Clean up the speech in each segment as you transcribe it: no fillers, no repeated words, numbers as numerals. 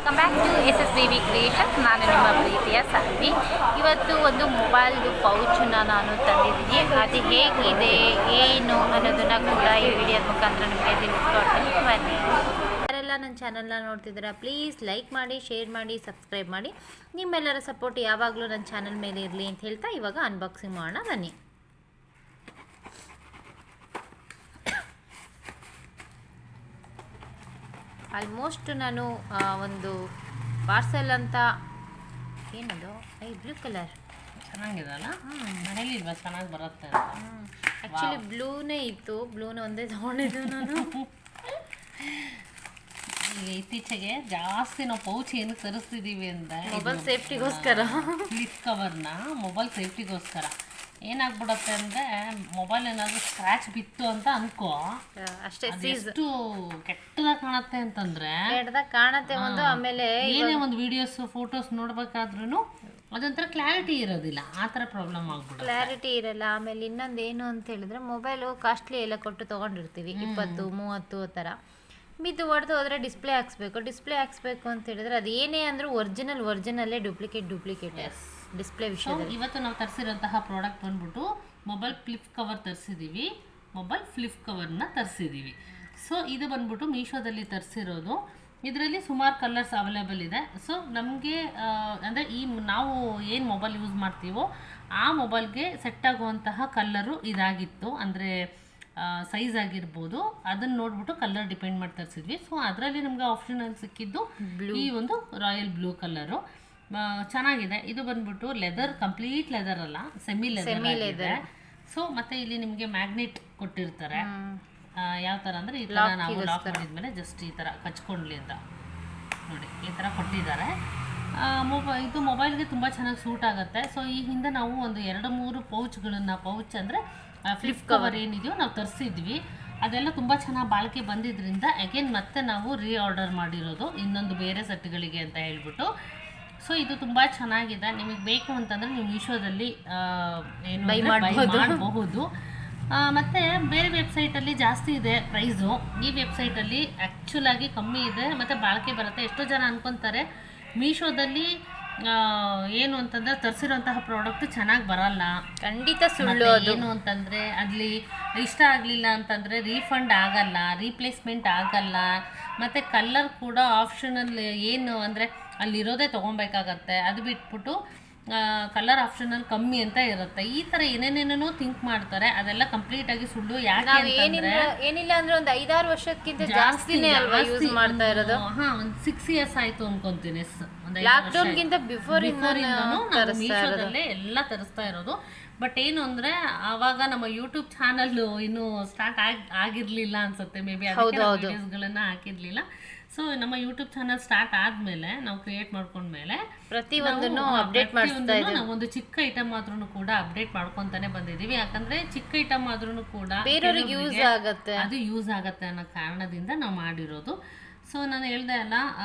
Welcome back to SSBB creations. ನಾನು ನಿಮ್ಮ ಪ್ರೀತಿಯ ಸಾನ್ವಿ. ಇವತ್ತು ಒಂದು ಮೊಬೈಲ್ದು ಪೌಚನ್ನ ನಾನು ತಂದಿದ್ದೀನಿ. ಅದು ಹೇಗಿದೆ ಏನು ಅನ್ನೋದನ್ನು ಕೂಡ ಈ ವಿಡಿಯೋದ ಮುಖಾಂತರ ನಿಮಗೆ ತಿಳಿಸ್ಕೊಡ್ತೀನಿ. ಬನ್ನಿ. ಯಾರೆಲ್ಲ ನನ್ನ ಚಾನಲ್ನ ನೋಡ್ತಿದ್ದೀರಾ, ಪ್ಲೀಸ್ ಲೈಕ್ ಮಾಡಿ, ಶೇರ್ ಮಾಡಿ, ಸಬ್ಸ್ಕ್ರೈಬ್ ಮಾಡಿ. ನಿಮ್ಮೆಲ್ಲರ ಸಪೋರ್ಟ್ ಯಾವಾಗಲೂ ನನ್ನ ಚಾನಲ್ ಮೇಲೆ ಇರಲಿ ಅಂತ ಹೇಳ್ತಾ ಇವಾಗ ಅನ್ಬಾಕ್ಸಿಂಗ್ ಮಾಡೋಣ ಬನ್ನಿ. ಆಲ್ಮೋಸ್ಟ್ ನಾನು ಒಂದು ಪಾರ್ಸೆಲ್ ಅಂತ ಏನದು ಬ್ಲೂ ಕಲರ್ ಚೆನ್ನಾಗಿದಲ್ಲ, ಮನೇಲಿಲ್ವಾ ಚೆನ್ನಾಗಿ ಬರುತ್ತೆ. ಆ್ಯಕ್ಚುಲಿ ಬ್ಲೂನೇ ಇತ್ತು, ಬ್ಲೂನ ಒಂದೇ ತೊಗೊಂಡಿದ್ದು ನಾನು. ಈಗ ಇತ್ತೀಚೆಗೆ ಜಾಸ್ತಿ ನಾವು ಪೌಚ್ ಏನಕ್ಕೆ ತರಿಸ್ತಿದ್ದೀವಿ ಅಂದರೆ ಮೊಬೈಲ್ ಸೇಫ್ಟಿಗೋಸ್ಕರ, ಫ್ಲಿಪ್ ಕವರ್ನ ಮೊಬೈಲ್ ಸೇಫ್ಟಿಗೋಸ್ಕರ. ಏನಾಗ್ಬಿಡತ್ತೆ ಅಂದರೆ ಮೊಬೈಲ್ ಏನಾದರೂ ಸ್ಕ್ರ್ಯಾಚ್ ಬಿತ್ತು ಅಂತ ಅನ್ಕೋ, ಅಷ್ಟೇ ಎಷ್ಟು ಕೆಟ್ಟದಾಗಿ ಕಾಣುತ್ತೆ ಅಂತಂದರೆ ಕೆಟ್ಟದಾಗ ಕಾಣುತ್ತೆ ಒಂದು. ಆಮೇಲೆ ಏನೇ ಒಂದು ವಿಡಿಯೋಸ್ ಫೋಟೋಸ್ ನೋಡ್ಬೇಕಾದ್ರೂ ಅದೊಂಥರ ಕ್ಲಾರಿಟಿ ಇರೋದಿಲ್ಲ, ಆ ಥರ ಪ್ರಾಬ್ಲಮ್ ಆಗ್ಬಿಡುತ್ತೆ. ಕ್ಲಾರಿಟಿ ಇರಲ್ಲ. ಆಮೇಲೆ ಇನ್ನೊಂದು ಏನು ಅಂತ ಹೇಳಿದ್ರೆ, ಮೊಬೈಲು ಕಾಸ್ಟ್ಲಿ ಎಲ್ಲ ಕೊಟ್ಟು ತೊಗೊಂಡಿರ್ತೀವಿ, 20-30 ಆ ಥರ. ಬಿದ್ದು ಹೊಡೆದು ಹೋದರೆ ಡಿಸ್ಪ್ಲೇ ಹಾಕ್ಸ್ಬೇಕು ಅಂತ ಹೇಳಿದ್ರೆ ಅದು ಏನೇ ಅಂದರೂ ಒರಿಜಿನಲ್ಲೇ ಡೂಪ್ಲಿಕೇಟ್ ಡಿಸ್ಪ್ಲೇ ವಿಷಯದಲ್ಲಿ. ಇವತ್ತು ನಾವು ತರಿಸಿರೋಂತಹ ಪ್ರಾಡಕ್ಟ್ ಬಂದ್ಬಿಟ್ಟು ಮೊಬೈಲ್ ಫ್ಲಿಪ್ ಕವರ್ ತರಿಸಿದ್ದೀವಿ, ಮೊಬೈಲ್ ಫ್ಲಿಪ್ ಕವರ್ನ ತರಿಸಿದ್ದೀವಿ. ಸೊ ಇದು ಬಂದ್ಬಿಟ್ಟು ಮೀಶೋದಲ್ಲಿ ತರಿಸಿರೋದು. ಇದರಲ್ಲಿ ಸುಮಾರು ಕಲರ್ಸ್ ಅವೈಲೇಬಲ್ ಇದೆ. ಸೊ ನಮಗೆ ಅಂದರೆ ನಾವು ಏನು ಮೊಬೈಲ್ ಯೂಸ್ ಮಾಡ್ತೀವೋ ಆ ಮೊಬೈಲ್ಗೆ ಸೆಟ್ ಆಗುವಂತಹ ಕಲ್ಲರು ಇದಾಗಿತ್ತು. ಅಂದರೆ ಸೈಜ್ ಆಗಿರ್ಬೋದು, ಅದನ್ನು ನೋಡ್ಬಿಟ್ಟು ಕಲರ್ ಡಿಪೆಂಡ್ ಮಾಡಿ ತರಿಸಿದ್ವಿ. ಸೊ ಅದರಲ್ಲಿ ನಮಗೆ ಆಪ್ಷನಲ್ಲಿ ಸಿಕ್ಕಿದ್ದು ಈ ಒಂದು ರಾಯಲ್ ಬ್ಲೂ ಕಲರು. ಚೆನ್ನಾಗಿದೆ. ಇದು ಬಂದ್ಬಿಟ್ಟು ಲೆದರ್, ಕಂಪ್ಲೀಟ್ ಲೆದರ್ ಅಲ್ಲ, ಸೆಮಿ ಲೆದರ್. ಸೊ ಮತ್ತೆ ಇಲ್ಲಿ ನಿಮಗೆ ಮ್ಯಾಗ್ನೆಟ್ ಕೊಟ್ಟಿರ್ತಾರೆ. ಯಾವ ಥರ ಅಂದರೆ ಈ ಥರ ನಾವು ಲಾಕ್ ಮಾಡಿದ್ಮೇಲೆ ಜಸ್ಟ್ ಈ ಥರ ಕಚ್ಕೊಂಡ್ಲಿ ಅಂತ ನೋಡಿ, ಈ ಥರ ಕೊಟ್ಟಿದ್ದಾರೆ. ಇದು ಮೊಬೈಲ್ಗೆ ತುಂಬ ಚೆನ್ನಾಗಿ ಸೂಟ್ ಆಗುತ್ತೆ. ಸೊ ಈ ಹಿಂದೆ ನಾವು ಒಂದು 2-3 ಪೌಚ್ ಅಂದರೆ ಫ್ಲಿಪ್ ಕವರ್ ಏನಿದೆಯೋ ನಾವು ತರಿಸಿದ್ವಿ. ಅದೆಲ್ಲ ತುಂಬ ಚೆನ್ನಾಗಿ ಬಾಳಿಕೆ ಬಂದಿದ್ದರಿಂದ ಅಗೇನ್ ಮತ್ತೆ ನಾವು ಆರ್ಡರ್ ಮಾಡಿರೋದು ಇನ್ನೊಂದು ಬೇರೆ ಸೆಟ್ಗಳಿಗೆ ಅಂತ ಹೇಳ್ಬಿಟ್ಟು. ಸೊ ಇದು ತುಂಬ ಚೆನ್ನಾಗಿದೆ. ನಿಮಗೆ ಬೇಕು ಅಂತಂದರೆ ನೀವು ಮೀಶೋದಲ್ಲಿ ಏನು ಬೈ ಮಾಡಬಹುದು. ಮತ್ತು ಬೇರೆ ವೆಬ್ಸೈಟಲ್ಲಿ ಜಾಸ್ತಿ ಇದೆ ಪ್ರೈಸು, ಈ ವೆಬ್ಸೈಟಲ್ಲಿ ಆ್ಯಕ್ಚುಲಾಗಿ ಕಮ್ಮಿ ಇದೆ ಮತ್ತು ಬಾಳಿಕೆ ಬರುತ್ತೆ. ಎಷ್ಟೋ ಜನ ಅನ್ಕೊತಾರೆ ಮೀಶೋದಲ್ಲಿ ಏನು ಅಂತಂದರೆ ತರಿಸಿರೋಂತಹ ಪ್ರಾಡಕ್ಟ್ ಚೆನ್ನಾಗಿ ಬರಲ್ಲ. ಖಂಡಿತ ಸುಳ್ಳು. ಏನು ಅಂತಂದರೆ ಅಲ್ಲಿ ಇಷ್ಟ ಆಗಲಿಲ್ಲ ಅಂತಂದರೆ ರೀಫಂಡ್ ಆಗಲ್ಲ, ರೀಪ್ಲೇಸ್ಮೆಂಟ್ ಆಗಲ್ಲ. ಮತ್ತು ಕಲರ್ ಕೂಡ ಆಪ್ಷನಲ್, ಏನು ಅಂದರೆ ಅಲ್ಲಿರೋದೇ ತೊಗೊಬೇಕಾಗತ್ತೆ. ಅದು ಬಿಟ್ಬಿಟ್ಟು ಕಲರ್ ಆಪ್ಷನಲ್ ಕಮ್ಮಿ ಅಂತ ಇರುತ್ತೆ. ಈ ಥರ ಏನೇನೇನೋ ಥಿಂಕ್ ಮಾಡ್ತಾರೆ, ಅದೆಲ್ಲ ಕಂಪ್ಲೀಟಾಗಿ ಸುಳ್ಳು. ಯಾಕೆ ಏನಿಲ್ಲ ಅಂದ್ರೆ ಒಂದು 5-6 ವರ್ಷಕ್ಕಿಂತ ಜಾಸ್ತಿನೇ ಅಲ್ವಾ ಯೂಸ್ ಮಾಡ್ತಾ ಇರೋದು. ಒಂದು 6 years ಆಯಿತು ಅನ್ಕೊಂತೀನಿ. ಲಾಕ್ಡೌನ್ಗಿಂತ ಬಿಫೋರ್ ಮೀಶೋದಲ್ಲೇ ಎಲ್ಲ ತರಿಸ್ತಾ ಇರೋದು. ಬಟ್ ಏನು ಅಂದರೆ ಆವಾಗ ನಮ್ಮ ಯೂಟ್ಯೂಬ್ ಚಾನಲ್ ಇನ್ನೂ ಸ್ಟಾರ್ಟ್ ಆಗಿರಲಿಲ್ಲ ಅನ್ಸುತ್ತೆ, ಮೇ ಬಿ ವಿಡಿಯೋಸ್ಗಳನ್ನು ಹಾಕಿರಲಿಲ್ಲ. ಸೊ ನಮ್ಮ ಯೂಟ್ಯೂಬ್ ಚಾನಲ್ ಸ್ಟಾರ್ಟ್ ಆದಮೇಲೆ, ನಾವು ಕ್ರಿಯೇಟ್ ಮಾಡ್ಕೊಂಡ್ಮೇಲೆ ಪ್ರತಿಯೊಂದನ್ನು ಅಪ್ಡೇಟ್ ಮಾಡ್ತಾ ಇದ್ದೀವಿ. ನಾವು ಒಂದು ಚಿಕ್ಕ ಐಟಮ್ ಆದ್ರೂ ಕೂಡ ಅಪ್ಡೇಟ್ ಮಾಡ್ಕೊತಾನೆ ಬಂದಿದ್ದೀವಿ. ಯಾಕಂದರೆ ಚಿಕ್ಕ ಐಟಮ್ ಆದ್ರೂ ಕೂಡ ಬೇರೆಯವ್ರಿಗೆ ಯೂಸ್ ಆಗುತ್ತೆ, ಅದು ಯೂಸ್ ಆಗುತ್ತೆ ಅನ್ನೋ ಕಾರಣದಿಂದ ನಾವು ಮಾಡಿರೋದು. ಸೊ ನಾನು ಹೇಳ್ದೆ ಅಲ್ಲ,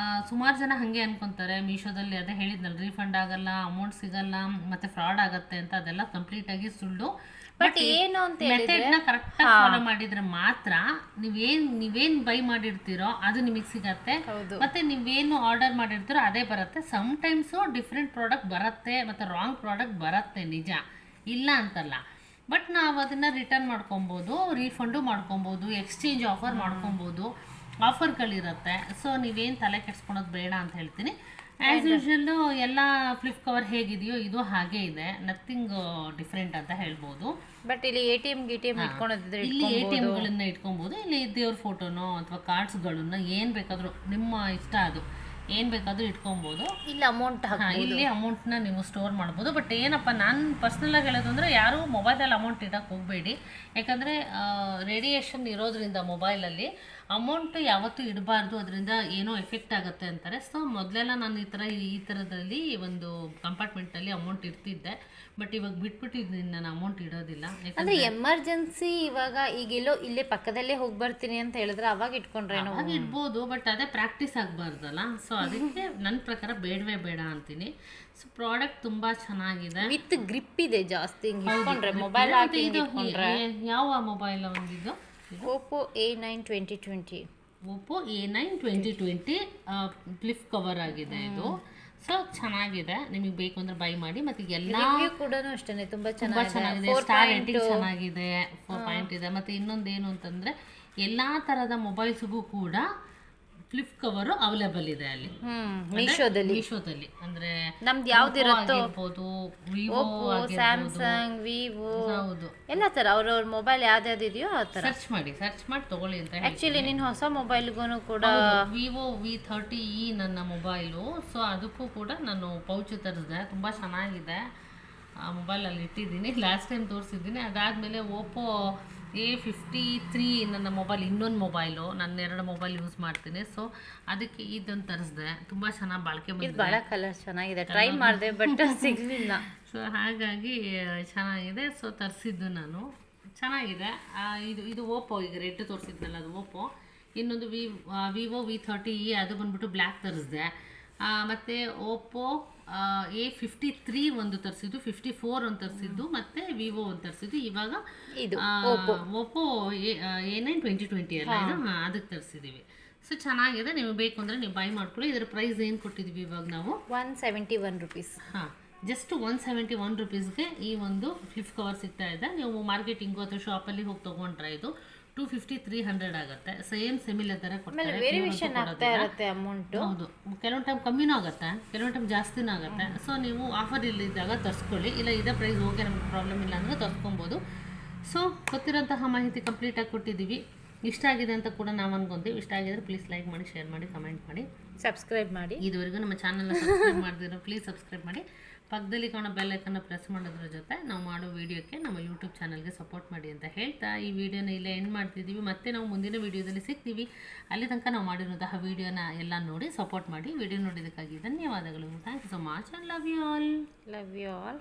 ಸುಮಾರು ಜನ ಹಾಗೆ ಅನ್ಕೊತಾರೆ ಮೀಶೋದಲ್ಲಿ, ಅದೇ ಹೇಳಿದ್ನಲ್ಲ, ರೀಫಂಡ್ ಆಗಲ್ಲ, ಅಮೌಂಟ್ ಸಿಗಲ್ಲ, ಮತ್ತು ಫ್ರಾಡ್ ಆಗುತ್ತೆ ಅಂತ. ಅದೆಲ್ಲ ಕಂಪ್ಲೀಟಾಗಿ ಸುಳ್ಳು. ಬಟ್ ಏನು ಅಂತ ಮೆಥಡ್ನ ಕರೆಕ್ಟಾಗಿ ಫಾಲೋ ಮಾಡಿದರೆ ಮಾತ್ರ ನೀವೇನು ಬೈ ಮಾಡಿರ್ತೀರೋ ಅದು ನಿಮಗೆ ಸಿಗತ್ತೆ. ಮತ್ತು ನೀವೇನು ಆರ್ಡರ್ ಮಾಡಿರ್ತೀರೋ ಅದೇ ಬರುತ್ತೆ. ಸಮ್ಟೈಮ್ಸು ಡಿಫ್ರೆಂಟ್ ಪ್ರಾಡಕ್ಟ್ ಬರುತ್ತೆ ಮತ್ತು ರಾಂಗ್ ಪ್ರಾಡಕ್ಟ್ ಬರುತ್ತೆ, ನಿಜ, ಇಲ್ಲ ಅಂತಲ್ಲ. ಬಟ್ ನಾವು ಅದನ್ನು ರಿಟರ್ನ್ ಮಾಡ್ಕೊಬೋದು, ರೀಫಂಡು ಮಾಡ್ಕೊಬೋದು, ಎಕ್ಸ್ಚೇಂಜ್ ಆಫರ್ ಮಾಡ್ಕೊಬೋದು, ಆಫರ್ಗಳಿರುತ್ತೆ. ಸೊ ನೀವೇನು ತಲೆ ಕೆಡ್ಸ್ಕೊಳೋದು ಬೇಡ ಅಂತ ಹೇಳ್ತೀನಿ. ಆ್ಯಸ್ ಯೂಶುವಲ್ಲು ಎಲ್ಲ ಫ್ಲಿಪ್ ಕವರ್ ಹೇಗಿದೆಯೋ ಇದು ಹಾಗೇ ಇದೆ, ನಥಿಂಗ್ ಡಿಫ್ರೆಂಟ್ ಅಂತ ಹೇಳ್ಬೋದು. ಬಟ್ ಇಲ್ಲಿ ATM ಇಟ್ಕೊಳೋದಿದ್ರೆ ಇಲ್ಲಿ ATMಗಳನ್ನ ಇಟ್ಕೊಬೋದು. ಇಲ್ಲಿ ದೇವ್ರ ಫೋಟೋನೋ ಅಥವಾ ಕಾರ್ಡ್ಸ್ಗಳನ್ನ ಏನು ಬೇಕಾದರೂ ನಿಮ್ಮ ಇಷ್ಟ, ಅದು ಏನು ಬೇಕಾದರೂ ಇಟ್ಕೊಬೋದು. ಇಲ್ಲಿ ಇಲ್ಲಿ ಅಮೌಂಟ್ನ ನೀವು ಸ್ಟೋರ್ ಮಾಡ್ಬೋದು. ಬಟ್ ಏನಪ್ಪ, ನಾನು ಪರ್ಸ್ನಲಾಗಿ ಹೇಳೋದು ಅಂದರೆ ಯಾರೂ ಮೊಬೈಲಲ್ಲಿ ಅಮೌಂಟ್ ಇಡೋಕ್ಕೆ ಹೋಗಬೇಡಿ. ಯಾಕಂದರೆ ರೇಡಿಯೇಷನ್ ಇರೋದ್ರಿಂದ ಮೊಬೈಲಲ್ಲಿ ಅಮೌಂಟ್ ಯಾವತ್ತೂ ಇಡಬಾರ್ದು, ಅದರಿಂದ ಏನೋ ಎಫೆಕ್ಟ್ ಆಗುತ್ತೆ ಅಂತಾರೆ. ಸೊ ಮೊದಲೆಲ್ಲ ನಾನು ಈ ಥರದಲ್ಲಿ ಒಂದು ಕಂಪಾರ್ಟ್ಮೆಂಟಲ್ಲಿ ಅಮೌಂಟ್ ಇರ್ತಿದ್ದೆ. ಬಟ್ ಇವಾಗ ಬಿಟ್ಬಿಟ್ಟಿದ್ದೀನಿ, ನಾನು ಅಮೌಂಟ್ ಇಡೋದಿಲ್ಲ. ಅಂದರೆ ಎಮರ್ಜೆನ್ಸಿ ಇವಾಗ ಈಗೆಲ್ಲೋ ಇಲ್ಲೇ ಪಕ್ಕದಲ್ಲೇ ಹೋಗಿ ಬರ್ತೀನಿ ಅಂತ ಹೇಳಿದ್ರೆ ಅವಾಗ ಇಟ್ಕೊಂಡ್ರೆ ಅವಾಗ ಇಡ್ಬೋದು. ಬಟ್ ಅದೇ ಪ್ರಾಕ್ಟೀಸ್ ಆಗಬಾರ್ದಲ್ಲ. ಸೊ ಅದಕ್ಕೆ ನನ್ನ ಪ್ರಕಾರ ಬೇಡವೇ ಬೇಡ ಅಂತೀನಿ. ಸೊ ಪ್ರಾಡಕ್ಟ್ ತುಂಬ ಚೆನ್ನಾಗಿದೆ, ವಿತ್ ಗ್ರಿಪ್ ಇದೆ ಜಾಸ್ತಿ. ಇಟ್ಕೊಂಡ್ರೆ ಮೊಬೈಲ್ ಹಾಕಿ ಯಾವ ಮೊಬೈಲ್ ಒಂದಿದ್ದು Oppo A9 2020. Oppo A9 2020 flip cover ಆಗಿದೆ ಇದು. ಸೊ ಚೆನ್ನಾಗಿದೆ, ನಿಮಗೆ ಬೇಕು ಅಂದ್ರೆ ಬೈ ಮಾಡಿ. ಮತ್ತು ಎಲ್ಲ ಕೂಡ ಅಷ್ಟೇ ತುಂಬ ತುಂಬ ಚೆನ್ನಾಗಿದೆ, ಸ್ಟಾರ್ ರೇಟಿಂಗ್ ಚೆನ್ನಾಗಿದೆ, 4 ಪಾಯಿಂಟ್ ಇದೆ. ಮತ್ತು ಇನ್ನೊಂದು ಏನು ಅಂತಂದರೆ ಎಲ್ಲ ಥರದ ಮೊಬೈಲ್ಸ್ಗೂ ಕೂಡ ಫ್ಲಿಪ್ ಕವರು ಅವೈಲೇಬಲ್ ಇದೆ ಅಲ್ಲಿ ಮೀಶೋದಲ್ಲಿ. ಅಂದರೆ ನಮ್ದು ಯಾವ್ದಿರುತ್ತೋ ಆಗಿರ್ಬೋದು, ವಿವೋ ಸ್ಯಾಮ್ಸಂಗ್, ವಿವೋ, ಹೌದು, ಎಲ್ಲ ಥರ ಅವ್ರವ್ರ ಮೊಬೈಲ್ ಯಾವ್ದು ಇದೆಯೋ ಆ ಥರ ಸರ್ಚ್ ಮಾಡಿ ತೊಗೊಳ್ಳಿ ಅಂತ. ಆ್ಯಕ್ಚುಲಿ ನಿನ್ನ ಹೊಸ ಮೊಬೈಲ್ಗೂ ಕೂಡ ವಿವೋ V30e ನನ್ನ ಮೊಬೈಲು. ಸೊ ಅದಕ್ಕೂ ಕೂಡ ನಾನು ಪೌಚ್ ತರಿಸಿದೆ, ತುಂಬ ಚೆನ್ನಾಗಿದೆ. ಆ ಮೊಬೈಲಲ್ಲಿ ಇಟ್ಟಿದ್ದೀನಿ, ಲಾಸ್ಟ್ ಟೈಮ್ ತೋರಿಸಿದ್ದೀನಿ. ಅದಾದಮೇಲೆ ಓಪೋ A53 ನನ್ನ ಮೊಬೈಲ್, ಇನ್ನೊಂದು ಮೊಬೈಲು, ನಾನು 2 ಮೊಬೈಲ್ ಯೂಸ್ ಮಾಡ್ತೀನಿ. ಸೊ ಅದಕ್ಕೆ ಇದನ್ನು ತರಿಸಿದೆ, ತುಂಬ ಚೆನ್ನಾಗಿ ಬಾಳಿಕೆ ಬಂದಿದೆ. ಭಾಳ ಕಲರ್ ಚೆನ್ನಾಗಿದೆ, ಟ್ರೈ ಮಾಡಿದೆ ಬಟ್ ಸಿಗಲಿಲ್ಲ. ಸೊ ಹಾಗಾಗಿ ಚೆನ್ನಾಗಿದೆ. ಸೊ ತರಿಸಿದ್ದು ನಾನು, ಚೆನ್ನಾಗಿದೆ. ಇದು ಓಪೋ, ಈಗ ರೆಡ್ ತೋರಿಸಿದ್ನಲ್ಲ ಅದು ಓಪೋ. ಇನ್ನೊಂದು ವಿವೋ V30e, ಅದು ಬಂದ್ಬಿಟ್ಟು ಬ್ಲ್ಯಾಕ್ ತರಿಸಿದೆ. ಮತ್ತು ಓಪೋ A53 ಒಂದು ತರಿಸಿದ್ದು, 54 ಒಂದು ತರಿಸಿದ್ದು, ಮತ್ತು ವಿವೋ ಒಂದು ತರಿಸಿದ್ದು. ಇವಾಗ ಇದು ಓಪೋ A9 2020 ಅಲ್ಲ ಇದು, ಅದಕ್ಕೆ ತರಿಸಿದ್ದೀವಿ. ಸೊ ಚೆನ್ನಾಗಿದೆ, ನಿಮಗೆ ಬೇಕು ಅಂದರೆ ನೀವು ಬೈ ಮಾಡ್ಕೊಳ್ಳಿ. ಇದರ ಪ್ರೈಸ್ ಏನು ಕೊಟ್ಟಿದ್ದೀವಿ ಇವಾಗ ನಾವು? 171 ರುಪೀಸ್. ಜಸ್ಟ್ 171 ರುಪೀಸ್ಗೆ ಈ ಒಂದು ಫ್ಲಿಪ್ ಕವರ್ ಸಿಗ್ತಾ ಇದೆ. ನೀವು ಮಾರ್ಕೆಟಿಂಗು ಅಥವಾ ಶಾಪಲ್ಲಿ ಹೋಗಿ ತೊಗೊಂಡ್ರೆ ಇದು 250-300 ಆಗುತ್ತೆ. ಸೇಮ್ ಸಿಮಿಲರ್ ಥರ ಕೊಡ್ತಾರೆ. ವೇರಿಯೇಷನ್ ಆಗ್ತಾ ಇರುತ್ತೆ ಅಮೌಂಟು. ಹೌದು, ಕೆಲವೊಂದು ಟೈಮ್ ಕಮ್ಮಿನೂ ಆಗುತ್ತೆ, ಕೆಲವೊಂದು ಟೈಮ್ ಜಾಸ್ತಿನೂ ಆಗುತ್ತೆ. ಸೊ ನೀವು ಆಫರ್ ಇಲ್ಲಿದ್ದಾಗ ತರಿಸ್ಕೊಳ್ಳಿ, ಇಲ್ಲ ಇದೇ ಪ್ರೈಸ್ ಓಕೆ ನಮಗೆ ಪ್ರಾಬ್ಲಮ್ ಇಲ್ಲ ಅಂದರೆ ತರಿಸ್ಕೊಬೋದು. ಸೊ ಗೊತ್ತಿರೋಂತಹ ಮಾಹಿತಿ ಕಂಪ್ಲೀಟಾಗಿ ಕೊಟ್ಟಿದ್ದೀವಿ. ಇಷ್ಟ ಆಗಿದೆ ಅಂತ ಕೂಡ ನಾವು ಅನ್ಕೊಂತೀವಿ. ಇಷ್ಟ ಆಗಿದ್ರೆ ಪ್ಲೀಸ್ ಲೈಕ್ ಮಾಡಿ, ಶೇರ್ ಮಾಡಿ, ಕಮೆಂಟ್ ಮಾಡಿ, ಸಬ್ಸ್ಕ್ರೈಬ್ ಮಾಡಿ. ಇದುವರೆಗೂ ನಮ್ಮ ಚಾನಲ್ನ ಸಬ್ಸ್ಕ್ರೈಬ್ ಮಾಡಿದಿರೋ ಪ್ಲೀಸ್ ಸಬ್ಸ್ಕ್ರೈಬ್ ಮಾಡಿ. ಪಕ್ಕದಲ್ಲಿ ಕಾಣೋ ಬೆಲ್ ಐಕನ್ನ ಪ್ರೆಸ್ ಮಾಡೋದ್ರ ಜೊತೆ ನಾವು ಮಾಡೋ ವೀಡಿಯೋಕ್ಕೆ ನಮ್ಮ ಯೂಟ್ಯೂಬ್ ಚಾನಲ್ಗೆ ಸಪೋರ್ಟ್ ಮಾಡಿ ಅಂತ ಹೇಳ್ತಾ ಈ ವಿಡಿಯೋನ ಇಲ್ಲೇ ಎಂಡ್ ಮಾಡ್ತಿದ್ದೀವಿ. ಮತ್ತೆ ನಾವು ಮುಂದಿನ ವೀಡಿಯೋದಲ್ಲಿ ಸಿಗ್ತೀವಿ. ಅಲ್ಲಿ ತನಕ ನಾವು ಮಾಡಿರುವಂತಹ ವೀಡಿಯೋನ ಎಲ್ಲ ನೋಡಿ ಸಪೋರ್ಟ್ ಮಾಡಿ. ವಿಡಿಯೋ ನೋಡಿದ್ದಕ್ಕಾಗಿ ಧನ್ಯವಾದಗಳು. Thank you so much and love you all.